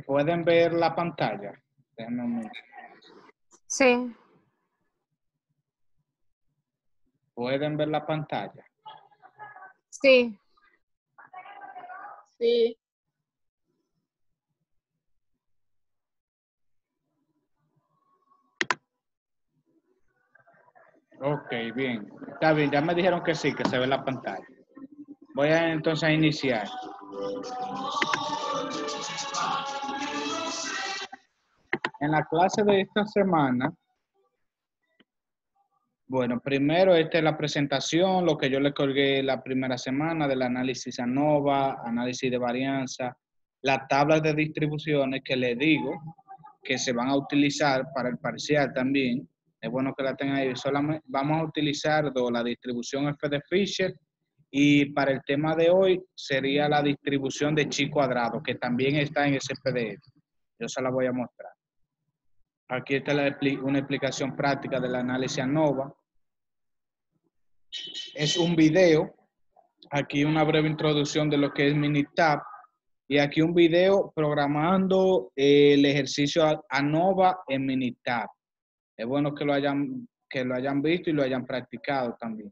¿Pueden ver la pantalla? Déjenme un momento. Sí. ¿Pueden ver la pantalla? Sí. Sí. Ok, bien. Está bien, ya me dijeron que sí, que se ve la pantalla. Voy a entonces a iniciar. En la clase de esta semana, bueno, primero esta es la presentación, lo que yo le colgué la primera semana del análisis ANOVA, análisis de varianza, las tablas de distribuciones que le digo que se van a utilizar para el parcial también. Es bueno que la tengan ahí. Solamente vamos a utilizar la distribución F de Fisher y para el tema de hoy sería la distribución de chi cuadrado, que también está en ese PDF. Yo se la voy a mostrar. Aquí está una explicación práctica del análisis ANOVA. Es un video. Aquí una breve introducción de lo que es Minitab. Y aquí un video programando el ejercicio ANOVA en Minitab. Es bueno que lo hayan visto y lo hayan practicado también.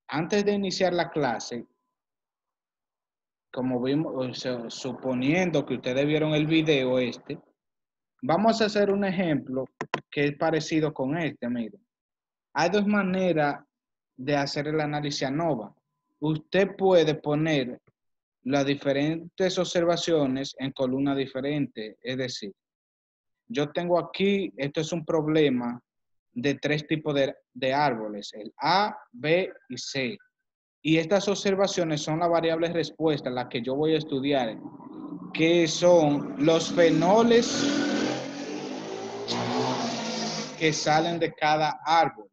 Antes de iniciar la clase, como vimos, o sea, suponiendo que ustedes vieron el video vamos a hacer un ejemplo que es parecido con miren. Hay dos maneras de hacer el análisis ANOVA. Usted puede poner las diferentes observaciones en columnas diferentes, es decir, yo tengo aquí, esto es un problema de tres tipos de árboles, el A, B y C. Y estas observaciones son las variables respuestas, las que yo voy a estudiar, que son los fenoles que salen de cada árbol.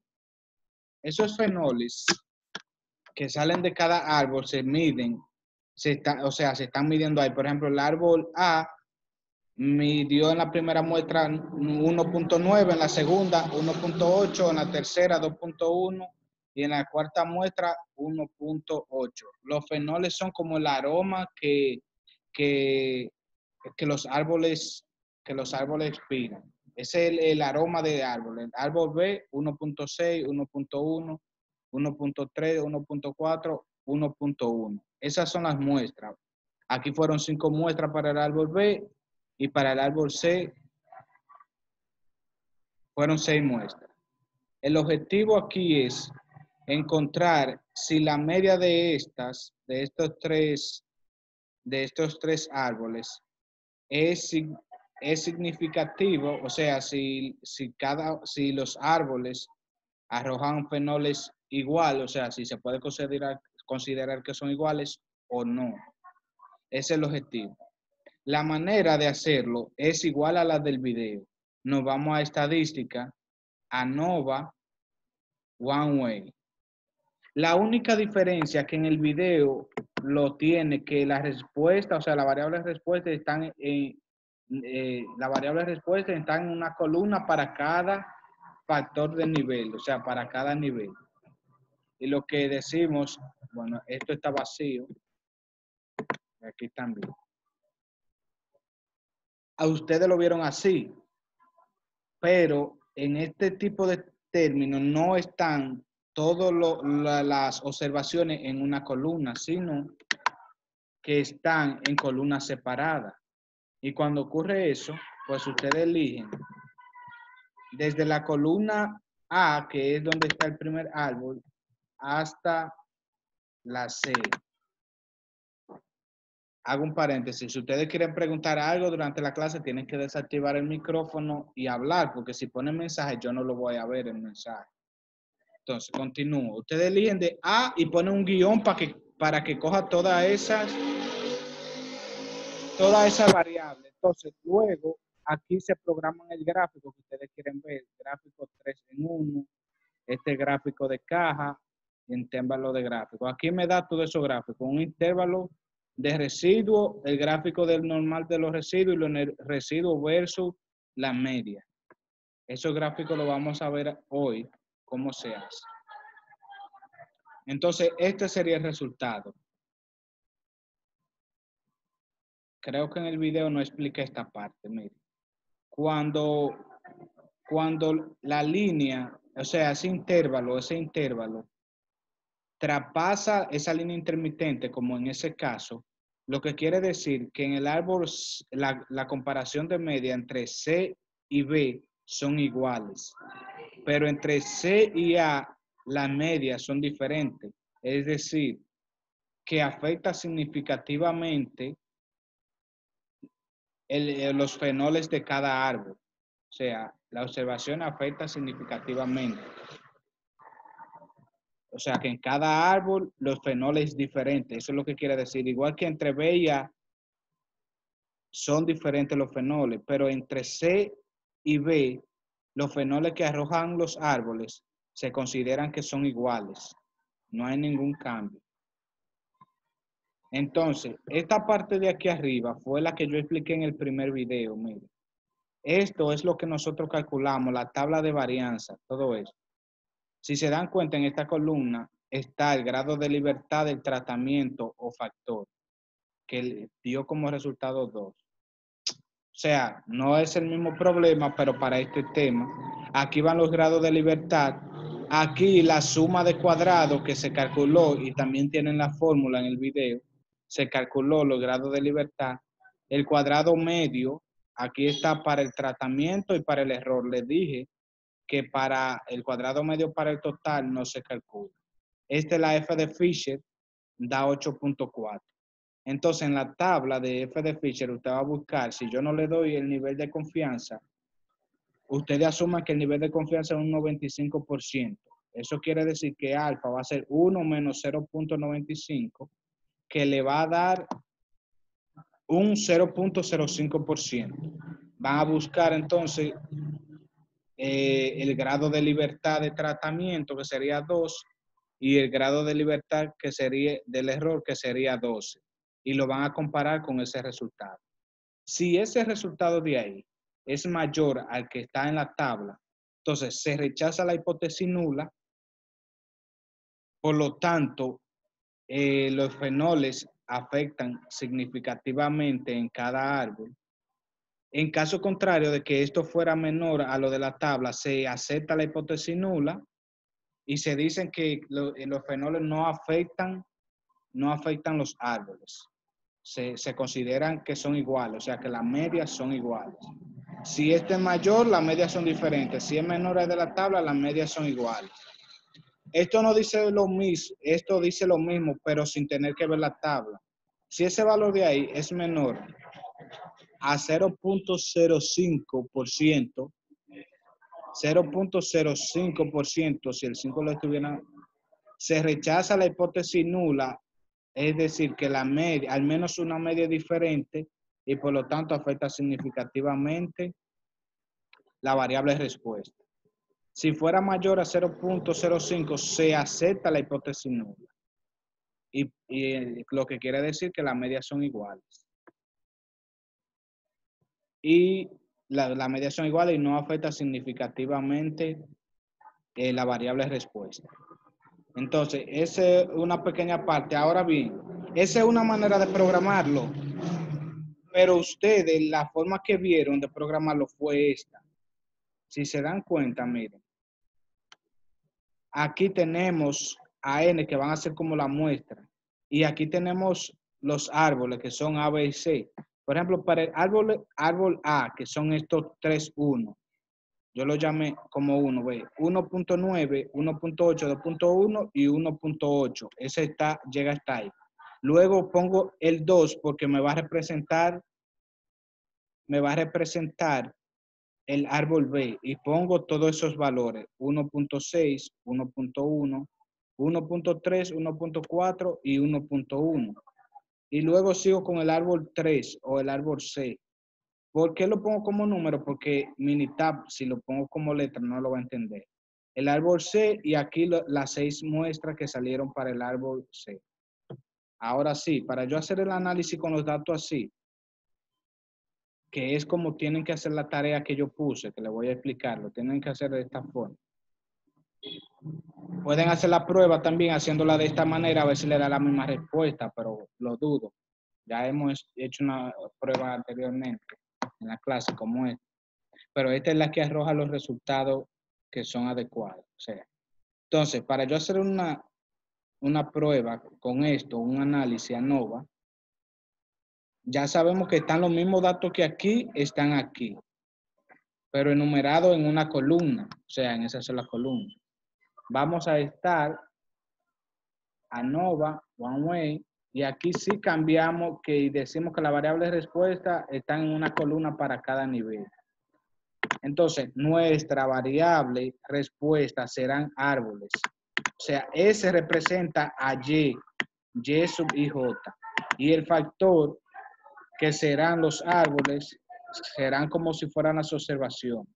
Esos fenoles que salen de cada árbol se miden, se están midiendo ahí. Por ejemplo, el árbol A midió en la primera muestra 1.9, en la segunda 1.8, en la tercera 2.1 y en la cuarta muestra 1.8. Los fenoles son como el aroma que los árboles expiran. Ese es el aroma del árbol. El árbol B 1.6, 1.1, 1.3, 1.4, 1.1. Esas son las muestras. Aquí fueron 5 muestras para el árbol B y para el árbol C fueron 6 muestras. El objetivo aquí es encontrar si la media de estos tres árboles es significativo, o sea, si los árboles arrojan fenoles igual, o sea, si se puede considerar que son iguales o no. Ese es el objetivo. La manera de hacerlo es igual a la del video. Nos vamos a estadística, ANOVA, One Way. La única diferencia que en el video lo tiene que la respuesta, o sea, la variable respuesta están en una columna para cada factor de nivel, o sea, para cada nivel. Y lo que decimos, bueno, esto está vacío, aquí también. A ustedes lo vieron así, pero en este tipo de términos no están todas las observaciones en una columna, sino que están en columnas separadas. Y cuando ocurre eso, pues ustedes eligen desde la columna A, que es donde está el primer árbol, hasta la C. Hago un paréntesis. Si ustedes quieren preguntar algo durante la clase, tienen que desactivar el micrófono y hablar, porque si ponen mensaje, yo no lo voy a ver el mensaje. Entonces, continúo. Ustedes eligen de A y ponen un guión para que coja todas esas variables. Entonces, luego, aquí se programa el gráfico que ustedes quieren ver. Gráfico 3 en 1, este gráfico de caja, intervalo de gráfico. Aquí me da todo eso gráfico. Un intervalo de residuo, el gráfico del normal de los residuos y los residuos versus la media. Esos gráficos lo vamos a ver hoy, cómo se hace. Entonces, este sería el resultado. creo que en el video no expliqué esta parte, mire. Cuando, cuando la línea, o sea, ese intervalo, traspasa esa línea intermitente, como en ese caso, lo que quiere decir que en el árbol la comparación de media entre C y B son iguales, pero entre C y A las medias son diferentes, es decir, que afecta significativamente los fenoles de cada árbol. O sea, la observación afecta significativamente. O sea, que en cada árbol los fenoles diferentes. Eso es lo que quiere decir. Igual que entre B y A son diferentes los fenoles, pero entre C y B, los fenoles que arrojan los árboles se consideran que son iguales. No hay ningún cambio. Entonces, esta parte de aquí arriba fue la que yo expliqué en el primer video. Mire, esto es lo que nosotros calculamos, la tabla de varianza, todo eso. Si se dan cuenta, en esta columna está el grado de libertad del tratamiento o factor, que dio como resultado 2. O sea, no es el mismo problema, pero para este tema, aquí van los grados de libertad. Aquí la suma de cuadrados que se calculó, y también tienen la fórmula en el video, se calculó los grados de libertad. El cuadrado medio, aquí está para el tratamiento y para el error. Les dije que para el cuadrado medio para el total no se calcula. Esta es la F de Fisher, da 8.4. Entonces, en la tabla de F de Fisher, usted va a buscar, si yo no le doy el nivel de confianza, ustedes asuman que el nivel de confianza es un 95%. Eso quiere decir que alfa va a ser 1 menos 0.95, que le va a dar un 0.05%. Van a buscar entonces el grado de libertad de tratamiento, que sería 2, y el grado de libertad que sería del error, que sería 12. Y lo van a comparar con ese resultado. Si ese resultado de ahí es mayor al que está en la tabla, entonces se rechaza la hipótesis nula. Por lo tanto, los fenoles afectan significativamente en cada árbol. En caso contrario de que esto fuera menor a lo de la tabla, se acepta la hipótesis nula y se dicen que los fenoles no afectan los árboles. Se consideran que son iguales, o sea que las medias son iguales. Si este es mayor, las medias son diferentes. Si es menor al de la tabla, las medias son iguales. Esto no dice lo mismo, esto dice lo mismo, pero sin tener que ver la tabla. Si ese valor de ahí es menor a 0.05%, 0.05%, si el 5 lo estuviera, se rechaza la hipótesis nula, es decir, que la media, al menos una media diferente, y por lo tanto afecta significativamente la variable respuesta. Si fuera mayor a 0.05, se acepta la hipótesis nula. Y lo que quiere decir que las medias son iguales. Y las medias son iguales y no afecta significativamente la variable respuesta. Entonces, esa es una pequeña parte. Ahora bien, esa es una manera de programarlo. Pero ustedes, la forma que vieron de programarlo fue esta. Si se dan cuenta, miren. Aquí tenemos a N que van a ser como la muestra. Y aquí tenemos los árboles que son A, B y C. Por ejemplo, para el árbol A, que son estos 3, 1. Yo lo llamé como 1, ve. 1.9, 1.8, 2.1 y 1.8. Ese llega hasta ahí. Luego pongo el 2 porque me va a representar el árbol B y pongo todos esos valores, 1.6, 1.1, 1.3, 1.4 y 1.1. Y luego sigo con el árbol 3 o el árbol C. ¿Por qué lo pongo como número? Porque Minitab, si lo pongo como letra, no lo va a entender. El árbol C y aquí las 6 muestras que salieron para el árbol C. Ahora sí, para yo hacer el análisis con los datos así, que es como tienen que hacer la tarea que yo puse, que le voy a explicar, lo tienen que hacer de esta forma. Pueden hacer la prueba también haciéndola de esta manera, a ver si le da la misma respuesta, pero lo dudo. Ya hemos hecho una prueba anteriormente en la clase como esta, pero esta es la que arroja los resultados que son adecuados. O sea, entonces, para yo hacer una prueba con esto, un análisis ANOVA, ya sabemos que están los mismos datos que aquí, están aquí, pero enumerados en una columna, o sea, en esa sola columna. Vamos a estar ANOVA, one way, y aquí sí cambiamos y decimos que la variable de respuesta está en una columna para cada nivel. Entonces, nuestra variable respuesta serán árboles. O sea, S representa a Y sub IJ. Y el factor que serán los árboles serán como si fueran las observaciones.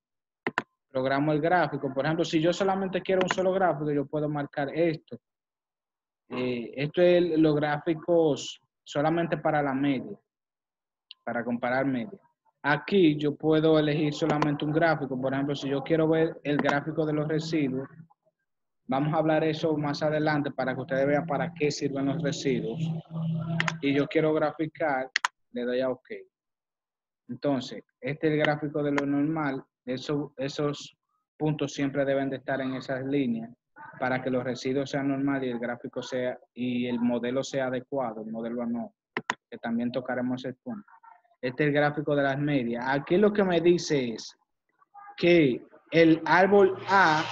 Programo el gráfico. Por ejemplo, si yo solamente quiero un solo gráfico, yo puedo marcar esto. Esto es los gráficos solamente para la media, para comparar media. Aquí yo puedo elegir solamente un gráfico. Por ejemplo, si yo quiero ver el gráfico de los residuos, vamos a hablar eso más adelante para que ustedes vean para qué sirven los residuos. Y yo quiero graficar, le doy a OK. Entonces, este es el gráfico de lo normal. Esos puntos siempre deben de estar en esas líneas para que los residuos sean normales y el gráfico sea, y el modelo sea adecuado, el modelo no, que también tocaremos ese punto. Este es el gráfico de las medias. Aquí lo que me dice es que el árbol A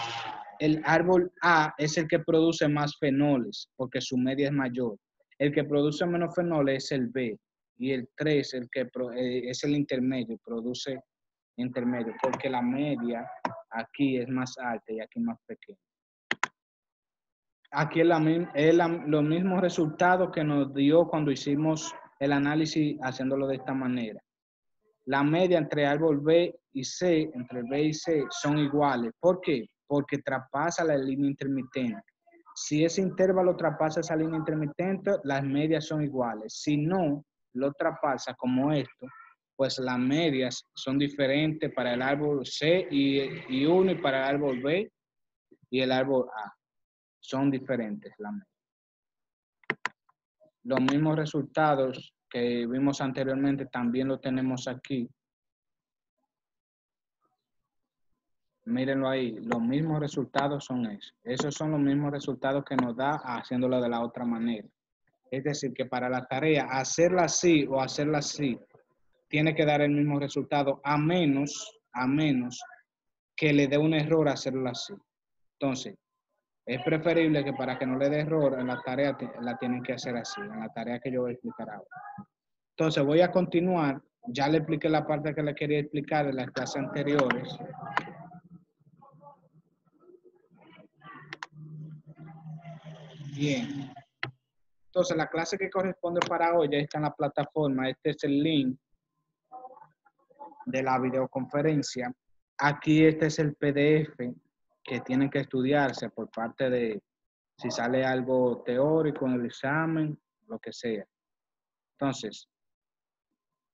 es el que produce más fenoles, porque su media es mayor. El que produce menos fenoles es el B, y el 3 es el intermedio, produce intermedio, porque la media aquí es más alta y aquí más pequeña. Aquí es los mismos resultados que nos dio cuando hicimos el análisis haciéndolo de esta manera. La media entre árbol B y C, entre B y C, son iguales. ¿Por qué? Porque traspasa la línea intermitente. Si ese intervalo traspasa esa línea intermitente, las medias son iguales. Si no lo traspasa como esto, pues las medias son diferentes para el árbol C y 1 y para el árbol B y el árbol A. Son diferentes las medias. Los mismos resultados que vimos anteriormente también lo tenemos aquí. Mírenlo ahí, los mismos resultados son esos. Esos son los mismos resultados que nos da haciéndolo de la otra manera. Es decir, que para la tarea, hacerla así o hacerla así, tiene que dar el mismo resultado, a menos que le dé un error hacerlo así. Entonces, es preferible que para que no le dé error en la tarea, la tienen que hacer así, en la tarea que yo voy a explicar ahora. Entonces, voy a continuar. Ya le expliqué la parte que le quería explicar en las clases anteriores. Bien. Entonces, la clase que corresponde para hoy ya está en la plataforma. Este es el link de la videoconferencia. Aquí este es el PDF que tienen que estudiarse por parte de, si sale algo teórico en el examen, lo que sea. Entonces,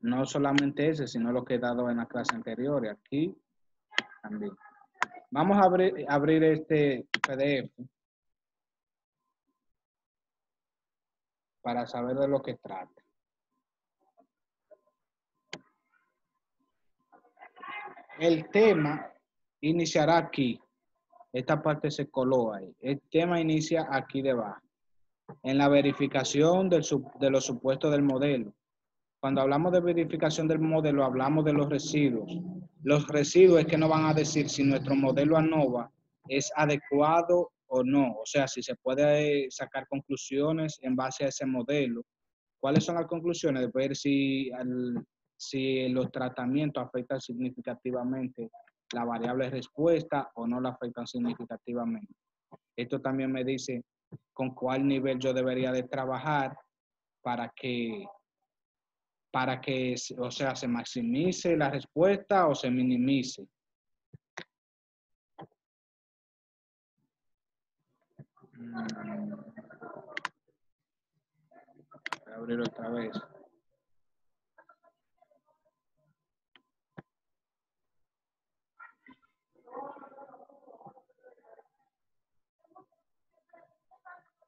no solamente ese, sino lo que he dado en la clase anterior. Aquí también. Vamos a abrir este PDF para saber de lo que trata. El tema iniciará aquí. Esta parte se coló ahí. El tema inicia aquí debajo. En la verificación de los supuestos del modelo. Cuando hablamos de verificación del modelo, hablamos de los residuos. Los residuos es que nos van a decir si nuestro modelo ANOVA es adecuado o no. O sea, si se puede sacar conclusiones en base a ese modelo. ¿Cuáles son las conclusiones? De ver si los tratamientos afectan significativamente la variable respuesta o no la afectan significativamente. Esto también me dice con cuál nivel yo debería de trabajar para que, o sea, se maximice la respuesta o se minimice. Voy a abrir otra vez.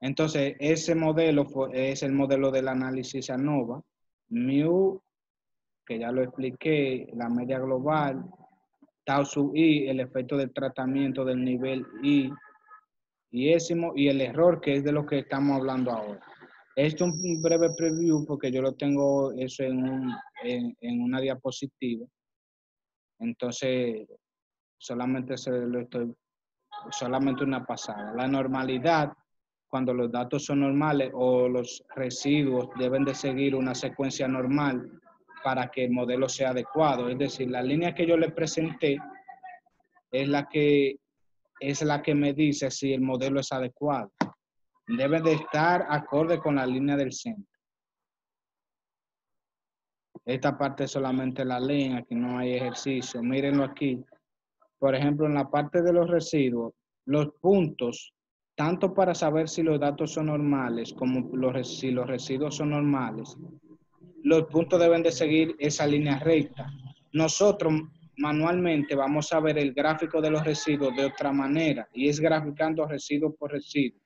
Entonces, ese modelo es el modelo del análisis ANOVA. mu, que ya lo expliqué, la media global, tau sub i, el efecto del tratamiento del nivel i, y el error, que es de lo que estamos hablando ahora. Esto es un breve preview porque yo lo tengo eso en una diapositiva. Entonces, solamente solamente una pasada. La normalidad, cuando los datos son normales o los residuos deben de seguir una secuencia normal para que el modelo sea adecuado. Es decir, la línea que yo le presenté es la que me dice si el modelo es adecuado. Debe de estar acorde con la línea del centro. Esta parte solamente la leen, aquí no hay ejercicio. Mírenlo aquí. Por ejemplo, en la parte de los residuos, los puntos, tanto para saber si los datos son normales como si los residuos son normales, los puntos deben de seguir esa línea recta. Nosotros manualmente vamos a ver el gráfico de los residuos de otra manera, y es graficando residuo por residuo.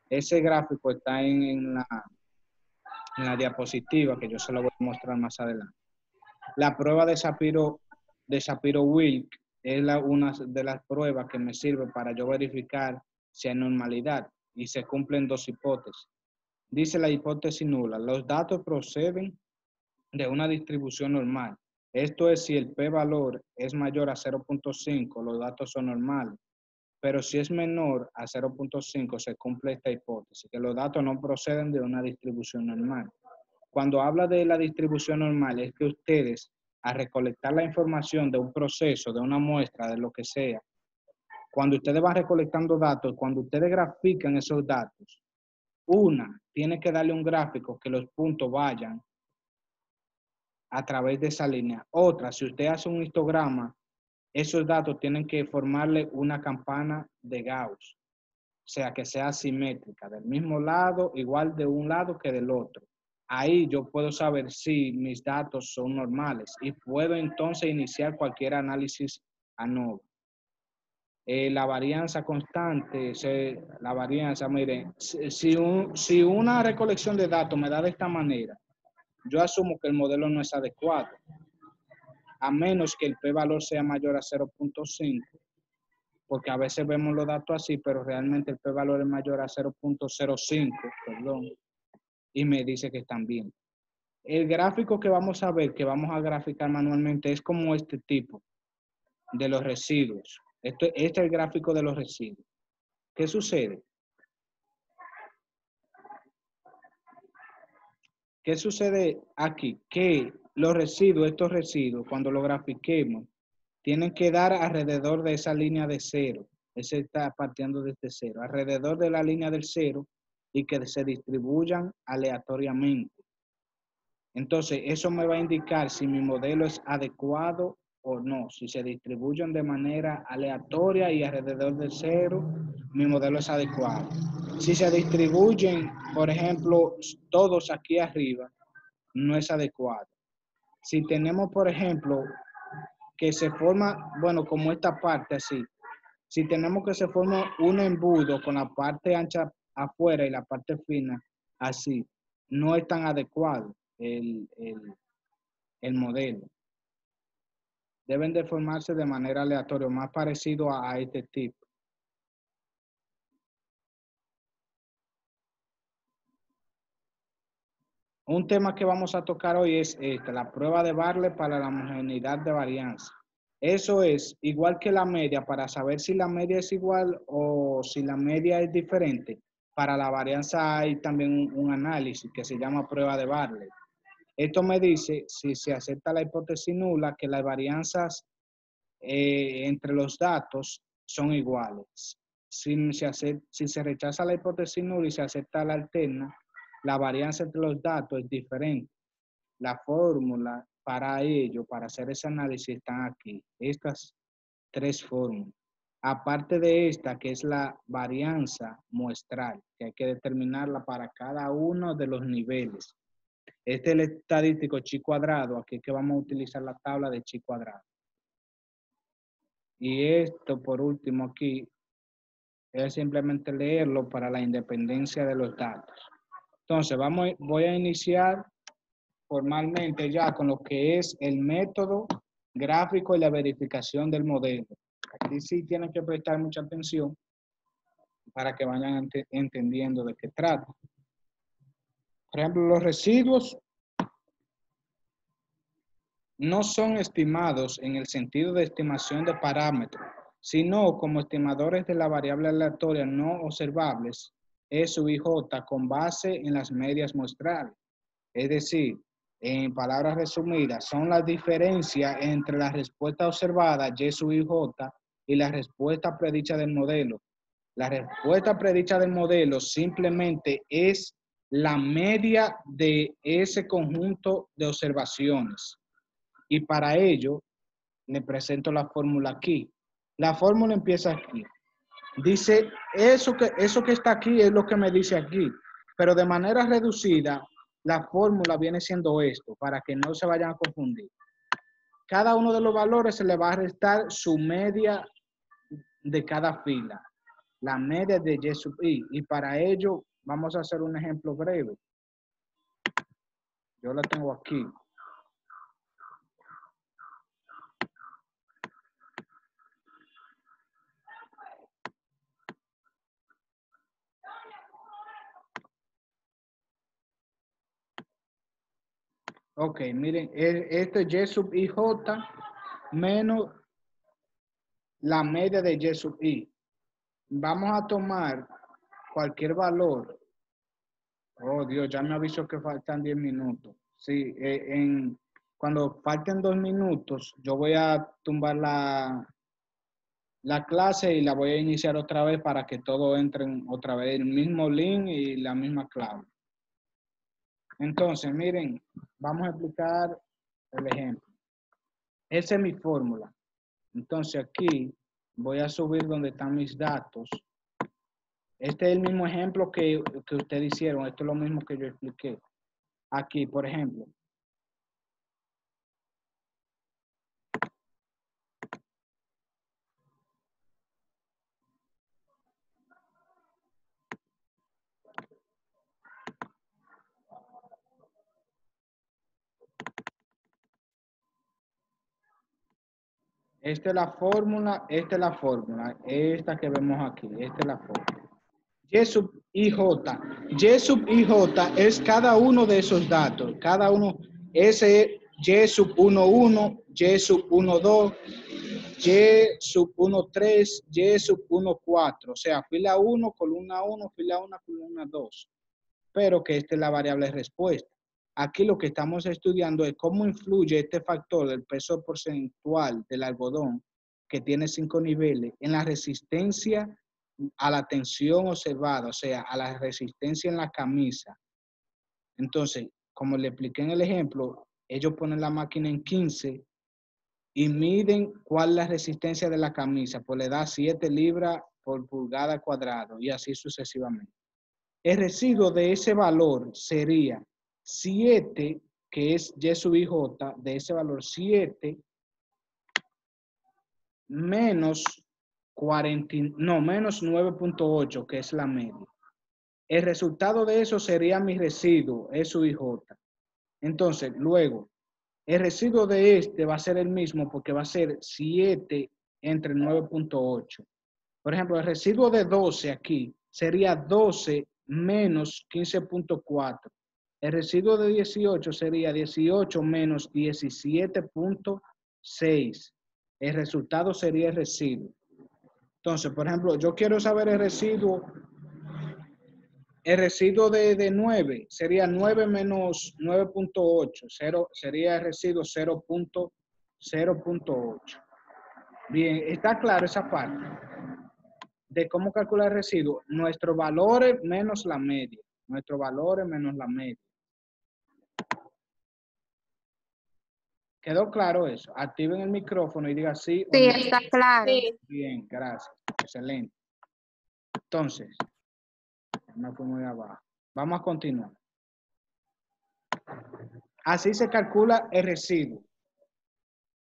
Ese gráfico está en la diapositiva, que yo se lo voy a mostrar más adelante. La prueba de Shapiro-Wilk es una de las pruebas que me sirve para yo verificar si hay normalidad, y se cumplen dos hipótesis. Dice la hipótesis nula: los datos proceden de una distribución normal. Esto es, si el p-valor es mayor a 0.5, los datos son normales. Pero si es menor a 0.5, se cumple esta hipótesis, que los datos no proceden de una distribución normal. Cuando habla de la distribución normal, es que ustedes, al recolectar la información de un proceso, de una muestra, de lo que sea, cuando ustedes van recolectando datos, cuando ustedes grafican esos datos, una, tiene que darle un gráfico que los puntos vayan a través de esa línea. Otra, si usted hace un histograma, esos datos tienen que formarle una campana de Gauss, o sea, que sea simétrica, del mismo lado, igual de un lado que del otro. Ahí yo puedo saber si mis datos son normales y puedo entonces iniciar cualquier análisis ANOVA. La varianza constante, la varianza, miren, si una recolección de datos me da de esta manera, yo asumo que el modelo no es adecuado, a menos que el p-valor sea mayor a 0.5, porque a veces vemos los datos así, pero realmente el p-valor es mayor a 0.05, perdón, y me dice que están bien. El gráfico que vamos a ver, que vamos a graficar manualmente, es como este tipo de los residuos. Este es el gráfico de los residuos. ¿Qué sucede? ¿Qué sucede aquí? Que los residuos, estos residuos, cuando los grafiquemos, tienen que dar alrededor de esa línea de cero. Ese está partiendo desde cero. Alrededor de la línea del cero, y que se distribuyan aleatoriamente. Entonces, eso me va a indicar si mi modelo es adecuado o no. Si se distribuyen de manera aleatoria y alrededor de cero, mi modelo es adecuado. Si se distribuyen, por ejemplo, todos aquí arriba, no es adecuado. Si tenemos, por ejemplo, que se forma, bueno, como esta parte así, si tenemos que se forma un embudo con la parte ancha afuera y la parte fina así, no es tan adecuado el modelo. Deben de formarse de manera aleatoria, más parecido a este tipo. Un tema que vamos a tocar hoy es la prueba de Bartlett para la homogeneidad de varianza. Eso es igual que la media, para saber si la media es igual o si la media es diferente. Para la varianza hay también un análisis que se llama prueba de Bartlett. Esto me dice, si se acepta la hipótesis nula, que las varianzas entre los datos son iguales. Si se rechaza la hipótesis nula y se acepta la alterna, la varianza entre los datos es diferente. La fórmula para ello, para hacer ese análisis, están aquí. Estas tres fórmulas. Aparte de esta, que es la varianza muestral, que hay que determinarla para cada uno de los niveles. Este es el estadístico chi cuadrado. Aquí es que vamos a utilizar la tabla de chi cuadrado. Y esto, por último, aquí, es simplemente leerlo para la independencia de los datos. Entonces, voy a iniciar formalmente ya con lo que es el método gráfico y la verificación del modelo. Aquí sí tienen que prestar mucha atención para que vayan entendiendo de qué trata. Por ejemplo, los residuos no son estimados en el sentido de estimación de parámetros, sino como estimadores de la variable aleatoria no observables, E sub i j, con base en las medias muestrales. Es decir, en palabras resumidas, son las diferencias entre la respuesta observada, Y sub i j, y la respuesta predicha del modelo. La respuesta predicha del modelo simplemente es la media de ese conjunto de observaciones. Y para ello, le presento la fórmula aquí. La fórmula empieza aquí. Dice, eso que está aquí es lo que me dice aquí. Pero de manera reducida, la fórmula viene siendo esto, para que no se vayan a confundir. Cada uno de los valores se le va a restar su media de cada fila. La media de Y sub i. Y para ello, vamos a hacer un ejemplo breve. Yo la tengo aquí. Ok, miren, esto es Y sub i j menos la media de Y sub i. Vamos a tomar cualquier valor. Oh, Dios, ya me avisó que faltan 10 minutos. Sí, cuando falten 2 minutos, yo voy a tumbar la clase y la voy a iniciar otra vez para que todos entren otra vez el mismo link y la misma clave. Entonces, miren, vamos a explicar el ejemplo. Esa es mi fórmula. Entonces aquí voy a subir donde están mis datos. Este es el mismo ejemplo que ustedes hicieron. Esto es lo mismo que yo expliqué. Aquí, por ejemplo. Esta es la fórmula, esta es la fórmula, esta que vemos aquí, esta es la fórmula. Y sub ij, Y sub ij es cada uno de esos datos, cada uno, ese Y sub 11, Y sub 12, Y sub 13, Y sub 14, o sea, fila 1, columna 1, fila 1, columna 2, pero que esta es la variable respuesta. Aquí lo que estamos estudiando es cómo influye este factor del peso porcentual del algodón, que tiene 5 niveles, en la resistencia a la tensión observada, o sea, a la resistencia en la camisa. Entonces, como le expliqué en el ejemplo, ellos ponen la máquina en 15 y miden cuál es la resistencia de la camisa, pues le da 7 libras por pulgada cuadrado y así sucesivamente. El residuo de ese valor sería 7, que es Y sub i j, de ese valor 7, menos 9.8, que es la media. El resultado de eso sería mi residuo, E sub i j. Entonces, luego, el residuo de este va a ser el mismo porque va a ser 7 entre 9.8. Por ejemplo, el residuo de 12 aquí sería 12 menos 15.4. El residuo de 18 sería 18 menos 17.6. El resultado sería el residuo. Entonces, por ejemplo, yo quiero saber el residuo de 9 sería 9 menos 9.8. Sería el residuo 0.8. Bien, ¿está claro esa parte? De cómo calcular el residuo, nuestros valores menos la media. Nuestros valores menos la media. ¿Quedó claro eso? Activen el micrófono y digan sí o Sí, no. está claro. Sí. Bien, gracias. Excelente. Entonces, me fui muy abajo. Vamos a continuar. Así se calcula el residuo.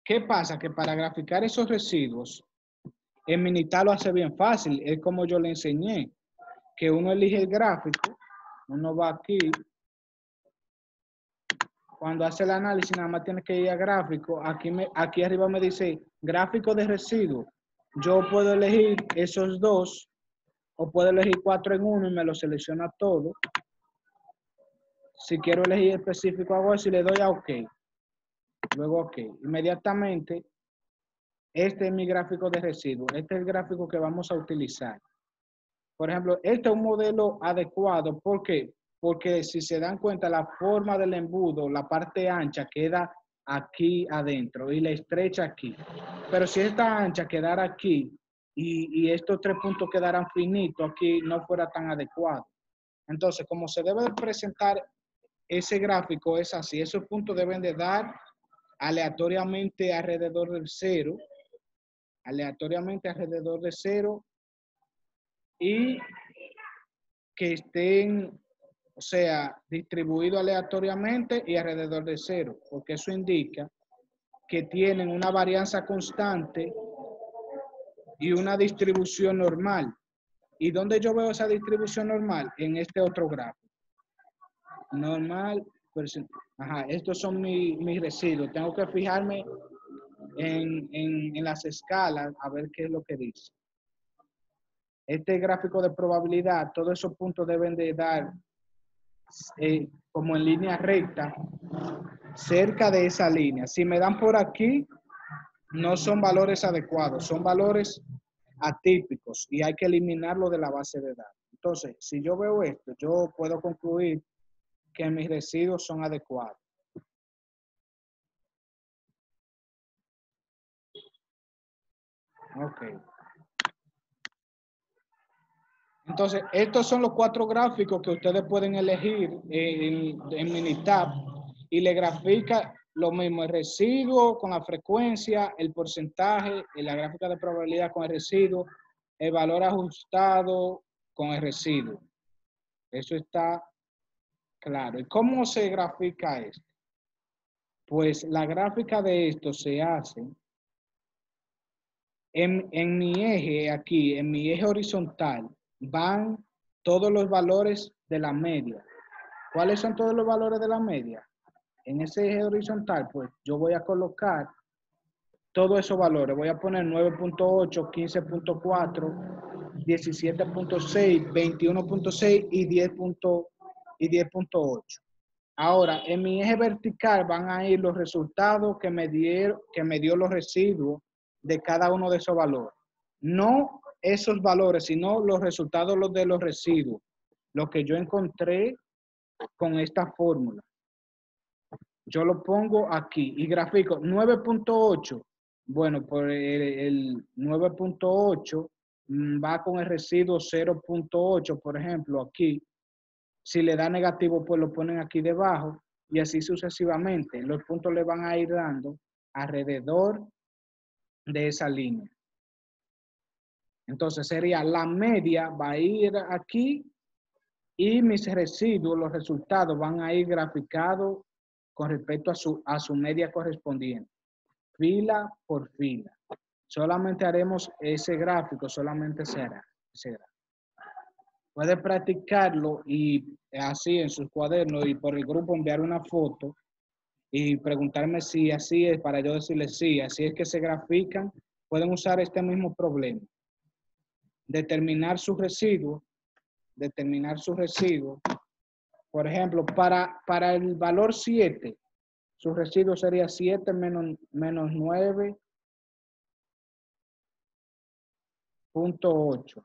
¿Qué pasa? Que para graficar esos residuos, el Minitab lo hace bien fácil. Es como yo le enseñé, que uno elige el gráfico, uno va aquí, cuando hace el análisis, nada más tiene que ir a gráfico. Aquí arriba me dice gráfico de residuos. Yo puedo elegir esos dos o puedo elegir 4 en 1 y me lo selecciona todo. Si quiero elegir específico, hago eso y le doy a OK. Luego OK. Inmediatamente, este es mi gráfico de residuos. Este es el gráfico que vamos a utilizar. Por ejemplo, este es un modelo adecuado. ¿Por qué? Porque si se dan cuenta, la forma del embudo, la parte ancha queda aquí adentro y la estrecha aquí. Pero si esta ancha quedara aquí y estos 3 puntos quedaran finitos aquí, no fuera tan adecuado. Entonces, como se debe presentar ese gráfico, es así. Esos puntos deben de dar aleatoriamente alrededor del 0. Aleatoriamente alrededor de 0. Y que estén, o sea, distribuidos aleatoriamente y alrededor de 0, porque eso indica que tienen una varianza constante y una distribución normal. ¿Y dónde yo veo esa distribución normal? En este otro gráfico. Normal, estos son mis residuos. Tengo que fijarme en las escalas a ver qué es lo que dice. Este gráfico de probabilidad, todos esos puntos deben de dar como en línea recta, cerca de esa línea. Si me dan por aquí, no son valores adecuados, son valores atípicos y hay que eliminarlo de la base de datos. Entonces, si yo veo esto, yo puedo concluir que mis residuos son adecuados. Ok. Entonces, estos son los 4 gráficos que ustedes pueden elegir en Minitab y le grafica lo mismo, el residuo con la frecuencia, el porcentaje, la gráfica de probabilidad con el residuo, el valor ajustado con el residuo. Eso está claro. ¿Y cómo se grafica esto? Pues la gráfica de esto se hace en mi eje aquí, en mi eje horizontal, van todos los valores de la media. ¿Cuáles son todos los valores de la media? En ese eje horizontal, pues yo voy a colocar todos esos valores. Voy a poner 9.8, 15.4, 17.6, 21.6 y 10.8. Ahora, en mi eje vertical van a ir los resultados que me dio los residuos de cada uno de esos valores. No esos valores, sino los resultados de los residuos. Lo que yo encontré con esta fórmula. Yo lo pongo aquí y grafico 9.8. Bueno, por el 9.8 va con el residuo 0.8, por ejemplo, aquí. Si le da negativo, pues lo ponen aquí debajo y así sucesivamente. Los puntos le van a ir dando alrededor de esa línea. Entonces sería la media, va a ir aquí y mis residuos, los resultados van a ir graficados con respecto a su media correspondiente, fila por fila. Solamente haremos ese gráfico, solamente será ese gráfico. Puede practicarlo y así en sus cuadernos y por el grupo enviar una foto y preguntarme si así es para yo decirle sí, así es que se grafican. Pueden usar este mismo problema. Determinar sus residuos. Por ejemplo, para el valor 7, su residuo sería 7 menos 9.8.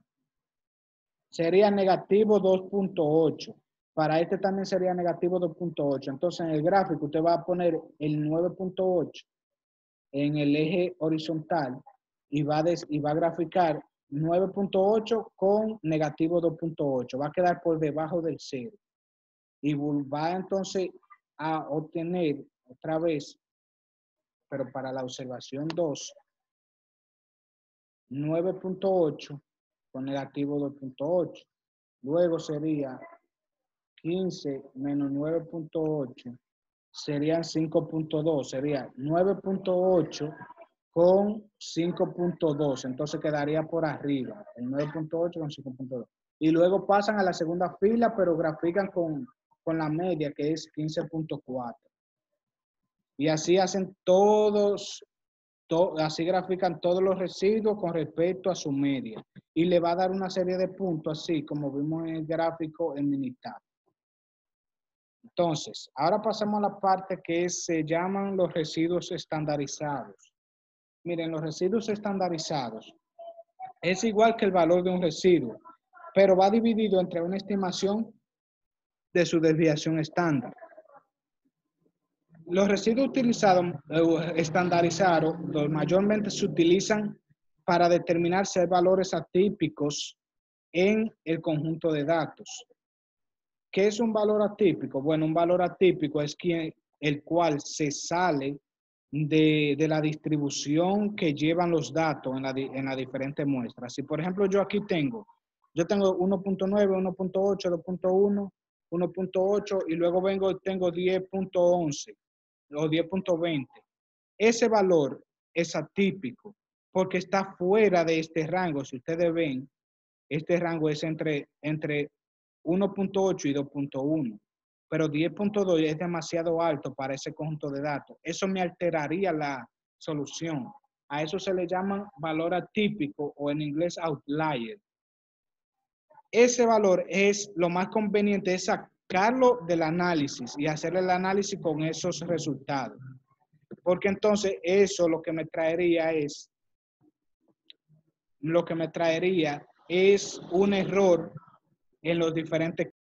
Sería negativo 2.8. Para este también sería negativo 2.8. Entonces, en el gráfico usted va a poner el 9.8 en el eje horizontal y va a graficar 9.8 con negativo 2.8. Va a quedar por debajo del 0. Y va entonces a obtener otra vez, pero para la observación 2, 9.8 con negativo 2.8. Luego sería 15 menos 9.8 serían 5.2. Sería 9.8 con 5.2. Entonces quedaría por arriba. El 9.8 con 5.2. Y luego pasan a la segunda fila, pero grafican con la media, que es 15.4. Y así hacen así grafican todos los residuos con respecto a su media. Y le va a dar una serie de puntos, así como vimos en el gráfico en Minitab. Entonces, ahora pasamos a la parte que se llaman los residuos estandarizados. Miren, los residuos estandarizados es igual que el valor de un residuo, pero va dividido entre una estimación de su desviación estándar. Los residuos utilizados, estandarizados, mayormente se utilizan para determinar si hay valores atípicos en el conjunto de datos. ¿Qué es un valor atípico? Bueno, un valor atípico es el cual se sale de la distribución que llevan los datos en las diferentes muestras. Si, por ejemplo, yo tengo 1.9, 1.8, 2.1, 1.8 y luego tengo 10.11 o 10.20. Ese valor es atípico porque está fuera de este rango. Si ustedes ven, este rango es entre 1.8 y 2.1. Pero 10.2 es demasiado alto para ese conjunto de datos. Eso me alteraría la solución. A eso se le llama valor atípico o en inglés outlier. Ese valor es lo más conveniente, es sacarlo del análisis y hacer el análisis con esos resultados. Porque entonces eso lo que me traería es un error en los diferentes